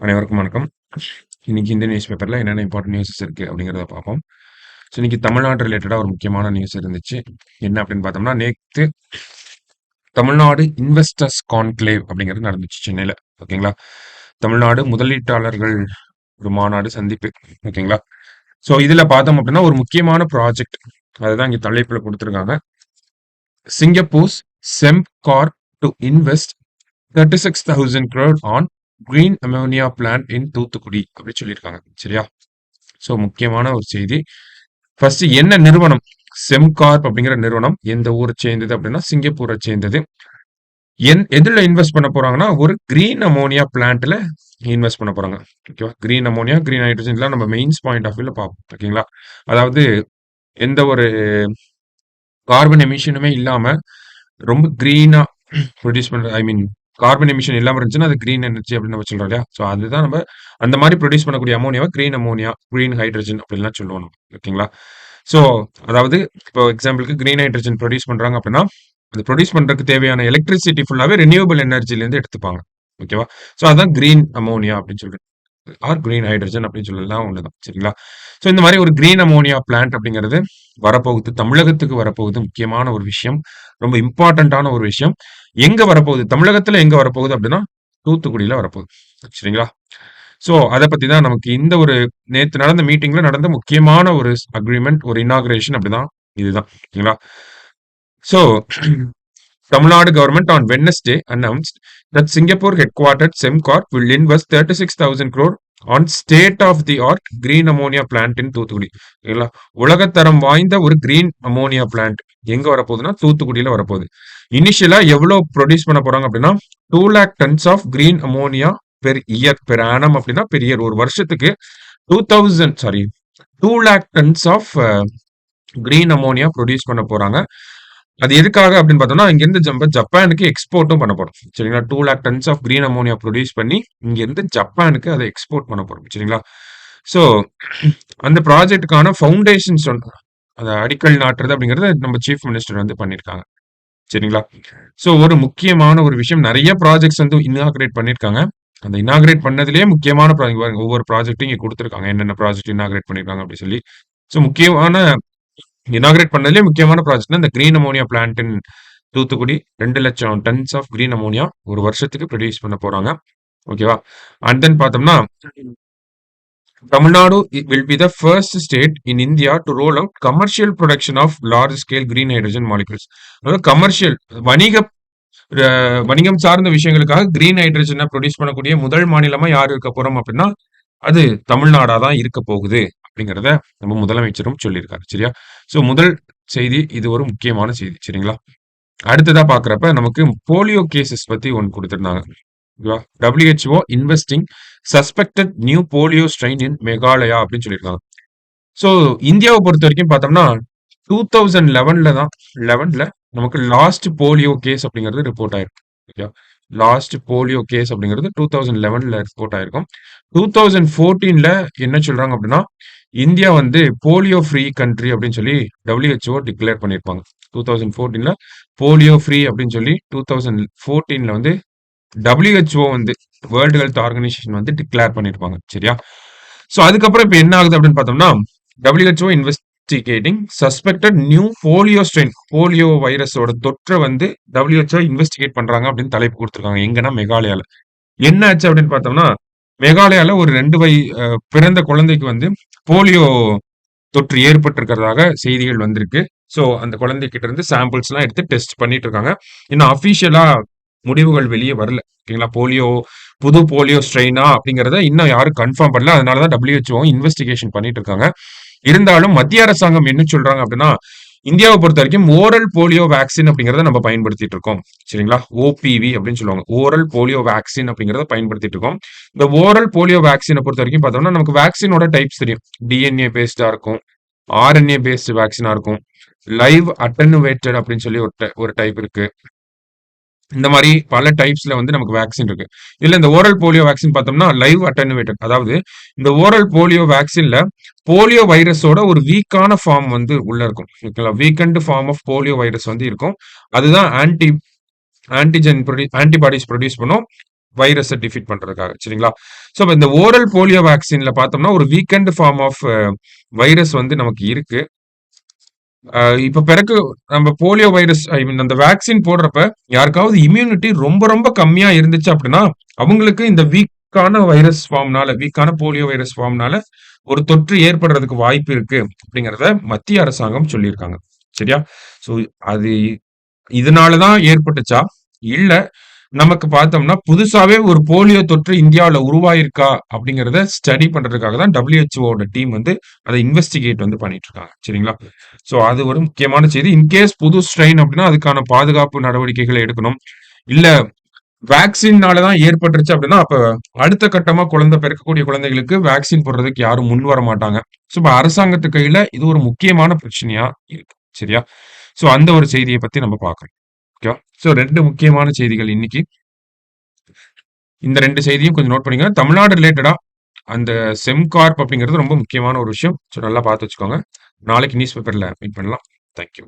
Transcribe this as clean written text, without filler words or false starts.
அனைவருக்கும் வணக்கம். இன்னைக்கு இந்த நியூஸ் பேப்பர்ல என்னென்ன இம்பார்ட்டன்ட் நியூஸஸ் இருக்கு அப்படிங்கிறத பார்ப்போம். ஸோ இன்னைக்கு தமிழ்நாடு ரிலேட்டடா ஒரு முக்கியமான நியூஸ் இருந்துச்சு. என்ன அப்படின்னு பார்த்தோம்னா, நேத்து தமிழ்நாடு இன்வெஸ்டர்ஸ் கான்க்ளேவ் அப்படிங்கிறது நடந்துச்சு சென்னையில. ஓகேங்களா? தமிழ்நாடு முதலீட்டாளர்கள் ஒரு மாநாடு சந்திப்பு. ஓகேங்களா? ஸோ இதுல பார்த்தோம் அப்படின்னா ஒரு முக்கியமான ப்ராஜெக்ட் அதுதான் இங்க தலைப்புல கொடுத்துருக்காங்க. Singapore's Sembcorp to invest 36,000 crore on green ammonia plant in Thoothukudi அப்படி சொல்லியிருக்காங்க. சரியா? ஸோ முக்கியமான ஒரு செய்தி. ஃபர்ஸ்ட் என்ன நிறுவனம்? செம்கார்ப் அப்படிங்கிற நிறுவனம் எந்த ஊரை சேர்ந்தது அப்படின்னா சிங்கப்பூரை சேர்ந்தது. எதுல இன்வெஸ்ட் பண்ண போறாங்கன்னா ஒரு கிரீன் அமோனியா பிளான்ட்ல இன்வெஸ்ட் பண்ண போறாங்க. ஓகேவா? கிரீன் அமோனியா, கிரீன் ஹைட்ரஜன்லாம் நம்ம மெயின்ஸ் பாயிண்ட் ஆஃப் வியூல பார்ப்போம். ஓகேங்களா? அதாவது எந்த ஒரு கார்பன் எமிஷனுமே இல்லாம ரொம்ப கிரீனா ப்ரொடியூஸ் பண்ற கார்பன் எமிஷன் இல்லாம இருந்துச்சுன்னா அது கிரீன் எனர்ஜி அப்படின்னு நம்ம சொல்றோம் இல்லையா? ஸோ அதுதான் நம்ம அந்த மாதிரி ப்ரொடியூஸ் பண்ணக்கூடிய அமோனியாவை கிரீன் அமோனியா, கிரீன் ஹைட்ரஜன் அப்படின்லாம் சொல்லுவோம் நம்ம. ஓகேங்களா? ஸோ அதாவது இப்போ எக்ஸாம்பிளுக்கு கிரீன் ஹைட்ரஜன் ப்ரொடியூஸ் பண்றாங்க அப்படின்னா அது ப்ரொடியூஸ் பண்றதுக்கு தேவையான எலக்ட்ரிசிட்டி ஃபுல்லாவே ரெனியூவபிள் எனர்ஜில இருந்து எடுத்துப்பாங்க. ஓகேவா? ஸோ அதான் கிரீன் அமோனியா அப்படின்னு சொல்றேன். ஆர் கிரீன் ஹைட்ரஜன் அப்படின்னு சொல்லலாம் ஒண்ணுதான். சரிங்களா? ஸோ இந்த மாதிரி ஒரு கிரீன் அமோனியா பிளான்ட் அப்படிங்கிறது வரப்போகுது. தமிழகத்துக்கு வரப்போகுது. முக்கியமான ஒரு விஷயம். ரொம்ப இம்பார்ட்டன்டான ஒரு விஷயம். எங்க வரப்போகுது? தமிழகத்துல எங்க வரப்போகுது அப்படின்னா தூத்துக்குடியில வரப்போகுது. சரிங்களா? ஸோ அத பத்தி தான் நமக்கு இந்த ஒரு நேத்து நடந்த மீட்டிங்ல நடந்த முக்கியமான ஒரு அக்ரீமெண்ட், ஒரு இனாகுரேஷன் அப்படிதான் இதுதான். ஓகேங்களா? So Tamil government on Wednesday announced that Singapore headquartered Semcorp will invest 36,000 crore on state-of-the-art green ammonia plant in Thoothukudi. ஓகேங்களா? உலகத்தரம் வாய்ந்த ஒரு கிரீன் அமோனியா பிளான்ட் எங்க வரப்போகுதுன்னா தூத்துக்குடியில வரப்போகுது. இனிஷியலா எவ்வளவு ப்ரொடியூஸ் பண்ண போறாங்க அப்படின்னா 2 lakh tons of green ammonia per year, per annum அப்படின்னா பெர் இயர் ஒரு வருஷத்துக்கு 2 lakh tons of green ammonia produce பண்ண போறாங்க. அது எதுக்காக அப்படின்னு பார்த்தோம்னா இங்கிருந்து ஜப்பானுக்கு எக்ஸ்போர்ட்டும் பண்ண போறோம். சரிங்களா? 2 lakh tons of green ammonia produce பண்ணி இங்கிருந்து ஜப்பானுக்கு அதை எக்ஸ்போர்ட் பண்ண போறோம். சரிங்களா? ஸோ அந்த ப்ராஜெக்டுக்கான ஃபவுண்டேஷன்ஸ் அதை அடிக்கல் நாட்டுறது அப்படிங்கறத நம்ம சீஃப் மினிஸ்டர் வந்து பண்ணியிருக்காங்க. சரிங்களா? ஸோ ஒரு முக்கியமான ஒரு விஷயம், நிறைய ப்ராஜெக்ட்ஸ் வந்து இனாகிரேட் பண்ணியிருக்காங்க. அந்த இனாகிரேட் பண்ணதுலயே முக்கியமான ப்ராஜெக்ட் ஒவ்வொரு ப்ராஜெக்ட்டும் இங்க கொடுத்துருக்காங்க. என்னென்ன ப்ராஜெக்ட் இனாகிரேட் பண்ணிருக்காங்க அப்படின்னு சொல்லி. ஸோ முக்கியமான இனாகிரேட் பண்ணதுலயே முக்கியமான ப்ராஜெக்ட்னா இந்த green ammonia plant in Thoothukudi 2 லட்சம் டன்ஸ் ஆஃப் கிரீன் அமோனியா ஒரு வருஷத்துக்கு ப்ரொடியூஸ் பண்ண போறாங்க. ஓகேவா? அண்ட் தென் பார்த்தோம்னா Tamil Nadu will be the first state in India to roll out commercial production of large scale green hydrogen molecules. அதாவது கமர்ஷியல் வணிகம் சார்ந்த விஷயங்களுக்காக கிரீன் ஹைட்ரஜனை ப்ரொடியூஸ் பண்ணக்கூடிய முதல் மாநிலமா யார் இருக்க போறோம் அப்படின்னா அது தமிழ்நாடா தான் இருக்க போகுது அப்படிங்கிறத நம்ம முதலமைச்சரும் சொல்லியிருக்காரு. சரியா? ஸோ முதல் செய்தி இது ஒரு முக்கியமான செய்தி. சரிங்களா? அடுத்ததா பாக்குறப்ப நமக்கு போலியோ கேசஸ் பத்தி ஒன்று கொடுத்திருந்தாங்க. WHO investing suspected new polio strain இன் மேகாலயா அப்படின்னு சொல்லியிருக்காங்க. ஸோ இந்தியாவை பொறுத்த வரைக்கும் பார்த்தோம்னா 2011ல நமக்கு லாஸ்ட் போலியோ கேஸ் அப்படிங்கிறது ரிப்போர்ட் ஆயிருக்கு. ஓகே, லாஸ்ட் போலியோ கேஸ் அப்படிங்கிறது 2011ல ரிப்போர்ட் ஆயிருக்கும். 2014ல என்ன சொல்றாங்க அப்படின்னா இந்தியா வந்து போலியோ ஃப்ரீ கண்ட்ரி அப்படின்னு சொல்லி WHO டிக்ளேர் பண்ணியிருப்பாங்க. 2014ல போலியோ ஃப்ரீ அப்படின்னு சொல்லி 2014ல வந்து WHO வந்து வேர்ல்டு ஹெல்த் ஆர்கனைசேஷன் வந்து டிக்ளேர் பண்ணியிருப்பாங்க. சரியா? ஸோ அதுக்கப்புறம் இப்போ என்ன ஆகுது அப்படின்னு பார்த்தோம்னா WHO investigating suspected new polio strain, polio வைரஸோட தொற்றை வந்து WHO இன்வெஸ்டிகேட் பண்றாங்க அப்படின்னு தலைப்பு கொடுத்துருக்காங்க. எங்கன்னா மெகாலயால. என்ன ஆச்சு அப்படின்னு பார்த்தோம்னா மேகாலயால ஒரு 2 பிறந்த குழந்தைக்கு வந்து போலியோ தொற்று ஏற்பட்டிருக்கிறதாக செய்திகள் வந்திருக்கு. ஸோ அந்த குழந்தைகிட்ட இருந்து சாம்பிள்ஸ் எல்லாம் எடுத்து டெஸ்ட் பண்ணிட்டு இருக்காங்க. இன்னும் அபிஷியலா முடிவுகள் வெளியே வரல. ஓகேங்களா? புது போலியோ ஸ்ட்ரெயினா அப்படிங்கறத இன்னும் யாரும் கன்ஃபார்ம் பண்ணல. அதனாலதான் WHO இன்வெஸ்டிகேஷன் பண்ணிட்டு இருக்காங்க. இருந்தாலும் மத்திய அரசாங்கம் என்ன சொல்றாங்க அப்படின்னா இந்தியாவை பொறுத்த வரைக்கும் ஓரல் போலியோ வேக்சின் அப்படிங்கறத நம்ம பயன்படுத்திட்டு இருக்கோம். சரிங்களா? OPV அப்படின்னு சொல்லுவாங்க. ஓரல் போலியோ வேக்சின் அப்படிங்கறத பயன்படுத்திட்டு இருக்கோம். இந்த ஓரல் போலியோ வேக்சினை பொறுத்த வரைக்கும் பார்த்தோம்னா நமக்கு வேக்சினோட டைப்ஸ் தெரியும். DNA பேஸ்டா இருக்கும், RNA பேஸ்டு வேக்சினா இருக்கும், லைவ் அட்டனுவேட்டட் அப்படின்னு சொல்லி ஒரு டைப் இருக்கு. இந்த மாதிரி பல டைப்ஸ்ல வந்து நமக்கு வேக்சின் இருக்கு. இதுல இந்த ஓரல் போலியோ வேக்சின் பார்த்தோம்னா லைவ் அட்டனுவேட்டட், அதாவது இந்த ஓரல் போலியோ வேக்சின்ல போலியோ வைரஸோட ஒரு வீக்கான ஃபார்ம் வந்து உள்ள இருக்கும். ஓகேங்களா? Weakened form of polio virus வந்து இருக்கும். அதுதான் ஆன்டிபாடிஸ் ப்ரொடியூஸ் பண்ணும். வைரஸ டிஃபீட் பண்றதுக்காக. சரிங்களா? ஸோ இந்த ஓரல் போலியோ வேக்சின்ல பார்த்தோம்னா, ஒரு வீக்கெண்ட் ஃபார்ம் ஆஃப் வைரஸ் வந்து நமக்கு இருக்கு. இப்ப பிறகு நம்ம போலியோ வைரஸ் ஐ மீன் அந்த வேக்சின் போடுறப்ப, யாருக்காவது இம்யூனிட்டி ரொம்ப ரொம்ப கம்மியா இருந்துச்சு அப்படின்னா, அவங்களுக்கு இந்த வீக்கான வைரஸ் ஃபார்ம்னால வீக்கான போலியோ வைரஸ் ஃபார்ம்னால ஒரு தொற்று ஏற்படுறதுக்கு வாய்ப்பு இருக்கு அப்படிங்கிறத மத்திய அரசாங்கம் சொல்லியிருக்காங்க. சரியா? ஸோ அது இதனால தான் ஏற்பட்டுச்சா? இல்ல நமக்கு பார்த்தோம்னா, புதுசாவே ஒரு போலியோ தொற்று இந்தியாவுல உருவாயிருக்கா? அப்படிங்கிறத ஸ்டடி பண்றதுக்காக தான் WHO டீம் வந்து அத இன்வெஸ்டிகேட் வந்து பண்ணிட்டு இருக்காங்க. சரிங்களா? ஸோ அது ஒரு முக்கியமான செய்தி. இன்கேஸ் புது ஸ்ட்ரெயின் அப்படின்னா, அதுக்கான பாதுகாப்பு நடவடிக்கைகள எடுக்கணும். இல்ல வேக்சின்னால தான் ஏற்பட்டுருச்சு அப்படின்னா, அப்ப அடுத்த கட்டமா பிறக்கக்கூடிய குழந்தைகளுக்கு வேக்சின் போடுறதுக்கு யாரும் முன் வர மாட்டாங்க. ஸோ இப்ப அரசாங்கத்து கையில இது ஒரு முக்கியமான பிரச்சனையா இருக்கு. சரியா? ஸோ அந்த ஒரு செய்திய பத்தி நம்ம பார்க்கணும். ஓகேவா? ஸோ 2 முக்கியமான செய்திகள் இன்னைக்கு. இந்த 2 செய்தியும் கொஞ்சம் நோட் பண்ணிக்கங்க. தமிழ்நாடு ரிலேட்டடா அந்த செம்கார்ப் அப்படிங்கிறது ரொம்ப முக்கியமான ஒரு விஷயம். ஸோ நல்லா பார்த்து வச்சுக்கோங்க. நாளைக்கு நியூஸ் பேப்பர்ல மீட் பண்ணலாம். Thank you.